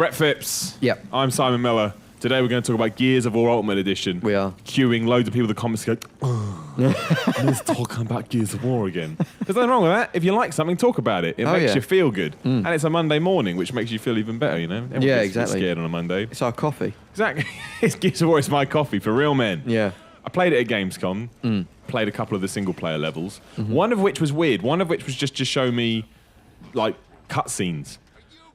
Brett Phipps. Yep. I'm Simon Miller. Today we're going to talk about Gears of War Ultimate Edition. We are. Queuing loads of people in the comments to go, let's talk about Gears of War again. There's nothing wrong with that. If you like something, talk about it. It makes you feel good. And it's a Monday morning, which makes you feel even better, you know? Everyone gets exactly. scared on a Monday. It's our coffee. Exactly. It's Gears of War, it's my coffee for real men. Yeah. I played it at Gamescom, played a couple of the single-player levels, one of which was weird, one of which was just to show me, like, cutscenes.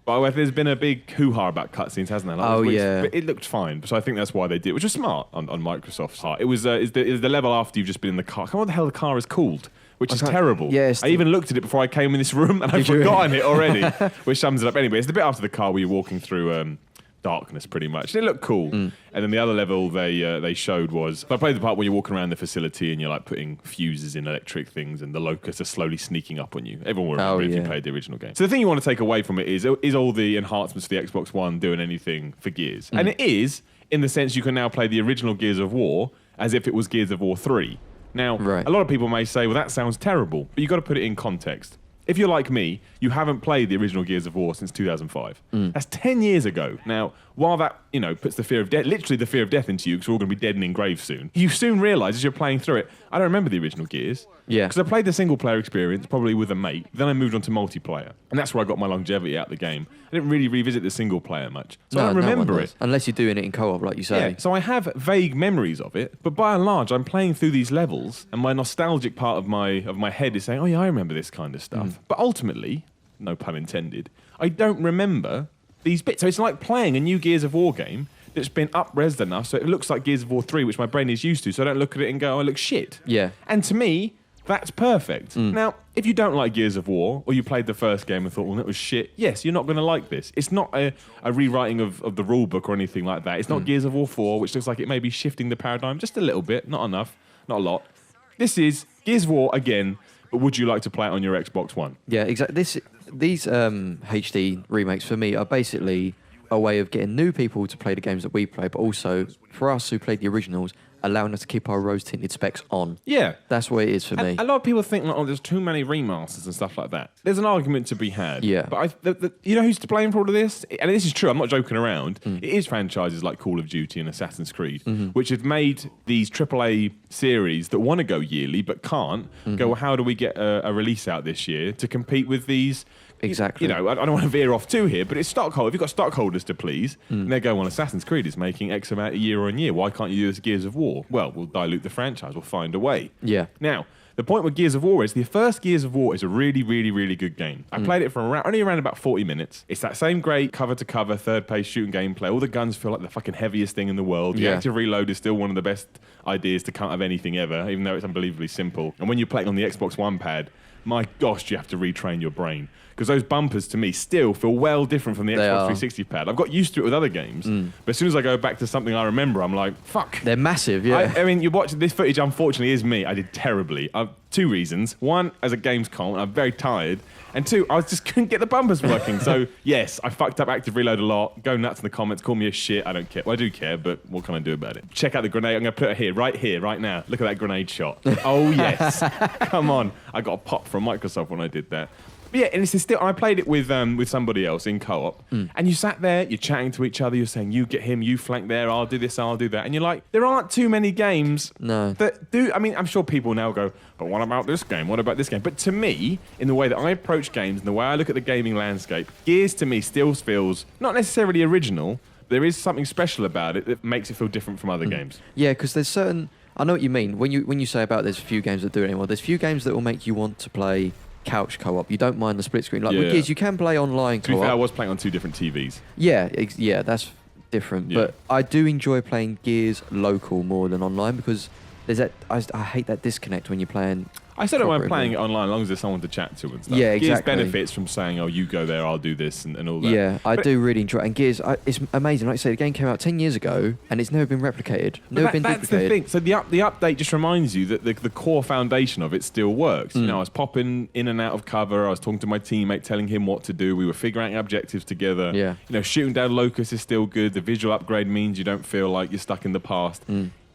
But there's been a big hoo-ha about cutscenes, hasn't there? Like, but it looked fine, so I think that's why they did it, which was smart on Microsoft's part. It was is the level after you've just been in the car. I can't remember what the hell the car is called, which is terrible. Yes. I even looked at it before I came in this room, and I've forgotten it already, which sums it up. Anyway, it's the bit after the car where you're walking through darkness, pretty much. It looked cool. And then the other level they showed was, I played the part where you're walking around the facility and you're like putting fuses in electric things and the locusts are slowly sneaking up on you. Everyone will remember if you played the original game. So the thing you want to take away from it is all the enhancements for the Xbox One doing anything for Gears? And it is, in the sense you can now play the original Gears of War as if it was Gears of War 3. Now, a lot of people may say, well, that sounds terrible, but you've got to put it in context. If you're like me, you haven't played the original Gears of War since 2005. That's 10 years ago. Now, while that, puts the fear of death, literally the fear of death into you, because we're all going to be dead and in graves soon, you soon realise as you're playing through it, I don't remember the original Gears. Yeah. Because I played the single-player experience, probably with a mate, then I moved on to multiplayer. And that's where I got my longevity out of the game. I didn't really revisit the single-player much. So I don't remember it. Unless you're doing it in co-op, like you say. Yeah, so I have vague memories of it, but by and large, I'm playing through these levels, and my nostalgic part of my head is saying, oh yeah, I remember this kind of stuff. But ultimately, no pun intended, I don't remember these bits. So it's like playing a new Gears of War game that's been up-resed enough so it looks like Gears of War 3, which my brain is used to, so I don't look at it and go, oh, it looks shit. Yeah. And to me, that's perfect. Now, if you don't like Gears of War, or you played the first game and thought, well, that was shit, yes, you're not going to like this. It's not a rewriting of the rule book or anything like that. It's not Gears of War 4, which looks like it may be shifting the paradigm just a little bit, not enough, not a lot. This is Gears of War again, but would you like to play it on your Xbox One? Yeah, exactly. These HD remakes, for me, are basically a way of getting new people to play the games that we play, but also, for us who played the originals, allowing us to keep our rose-tinted specs on. Yeah. That's what it is for me. A lot of people think, like, oh, there's too many remasters and stuff like that. There's an argument to be had. Yeah. But you know who's to blame for all of this? And this is true, I'm not joking around. It is franchises like Call of Duty and Assassin's Creed, which have made these AAA series that want to go yearly but can't go, well, how do we get a release out this year to compete with these? Exactly. I don't want to veer off too here, but it's stockholder. If you've got stockholders to please, and they're going, well, Assassin's Creed is making X amount a year on year. Why can't you do this Gears of War? Well, we'll dilute the franchise. We'll find a way. Yeah. Now, the point with Gears of War is the first Gears of War is a really, really, really good game. I played it for only around about 40 minutes. It's that same great cover-to-cover, third-paced shooting gameplay. All the guns feel like the fucking heaviest thing in the world. The active reload is still one of the best ideas to come out of anything ever, even though it's unbelievably simple. And when you're playing on the Xbox One pad, my gosh, do you have to retrain your brain. Because those bumpers, to me, still feel well different from the Xbox 360 pad. I've got used to it with other games, but as soon as I go back to something I remember, I'm like, fuck. They're massive, yeah. I mean, you watch this footage, unfortunately, is me. I did terribly. Two reasons. One, as a Gamescom, I'm very tired. And two, I just couldn't get the bumpers working. So, yes, I fucked up active reload a lot. Go nuts in the comments, call me a shit. I don't care. Well, I do care, but what can I do about it? Check out the grenade. I'm going to put it here, right now. Look at that grenade shot. Oh, yes. Come on. I got a pop from Microsoft when I did that. But yeah, and it's still. I played it with somebody else in co-op, and you sat there, you're chatting to each other, you're saying, you get him, you flank there, I'll do this, I'll do that, and you're like, there aren't too many games that do. I mean, I'm sure people now go, but what about this game? What about this game? But to me, in the way that I approach games and the way I look at the gaming landscape, Gears to me still feels not necessarily original. There is something special about it that makes it feel different from other games. Yeah, because there's certain. I know what you mean when you say about there's few games that do it anymore. There's few games that will make you want to play couch co-op. You don't mind the split screen. Like with Gears, you can play online co-op. To be fair, I was playing on two different TVs. Yeah, that's different. Yeah. But I do enjoy playing Gears local more than online because there's that. I hate that disconnect when you're playing. I still don't mind playing it online as long as there's someone to chat to and stuff. Yeah, exactly. Gears benefits from saying, oh, you go there, I'll do this, and all that. Yeah, I do really enjoy it. And Gears, it's amazing. Like I say, the game came out 10 years ago, and it's never been replicated. Never been duplicated. That's the thing. So the update just reminds you that the core foundation of it still works. I was popping in and out of cover. I was talking to my teammate, telling him what to do. We were figuring out objectives together. Yeah. Shooting down locusts is still good. The visual upgrade means you don't feel like you're stuck in the past.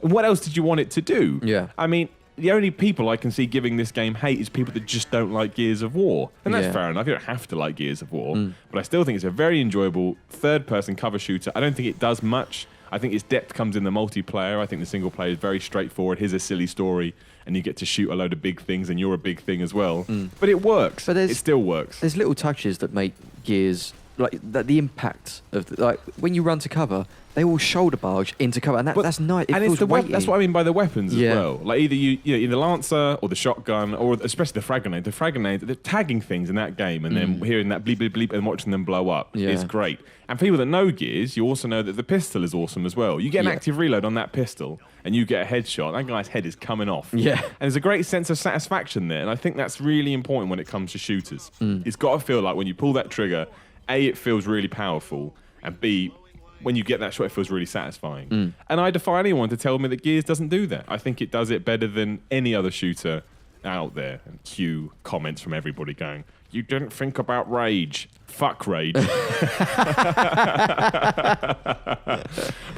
What else did you want it to do? Yeah. I mean, the only people I can see giving this game hate is people that just don't like Gears of War. And that's fair enough. You don't have to like Gears of War. But I still think it's a very enjoyable third-person cover shooter. I don't think it does much. I think its depth comes in the multiplayer. I think the single player is very straightforward. Here's a silly story, and you get to shoot a load of big things, and you're a big thing as well. But it works. But it still works. There's little touches that make Gears... Like the impact of like when you run to cover, they all shoulder barge into cover, and that's nice. It feels weighty. That's what I mean by the weapons as well. Like either either the Lancer or the shotgun, or especially the frag grenade. The frag grenade, they're tagging things in that game, and then hearing that bleep bleep bleep and watching them blow up is great. And people that know Gears, you also know that the pistol is awesome as well. You get an active reload on that pistol, and you get a headshot. That guy's head is coming off. Yeah, and there's a great sense of satisfaction there, and I think that's really important when it comes to shooters. It's got to feel like when you pull that trigger. A, it feels really powerful, and B, when you get that shot, it feels really satisfying. And I defy anyone to tell me that Gears doesn't do that. I think it does it better than any other shooter out there. And cue comments from everybody going, "You didn't think about Rage." Fuck Rage. But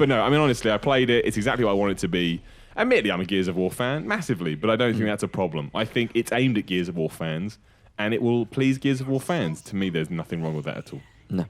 no, I mean, honestly, I played it. It's exactly what I want it to be. Admittedly, I'm a Gears of War fan, massively, but I don't think that's a problem. I think it's aimed at Gears of War fans, and it will please Gears of War fans. To me, there's nothing wrong with that at all. No.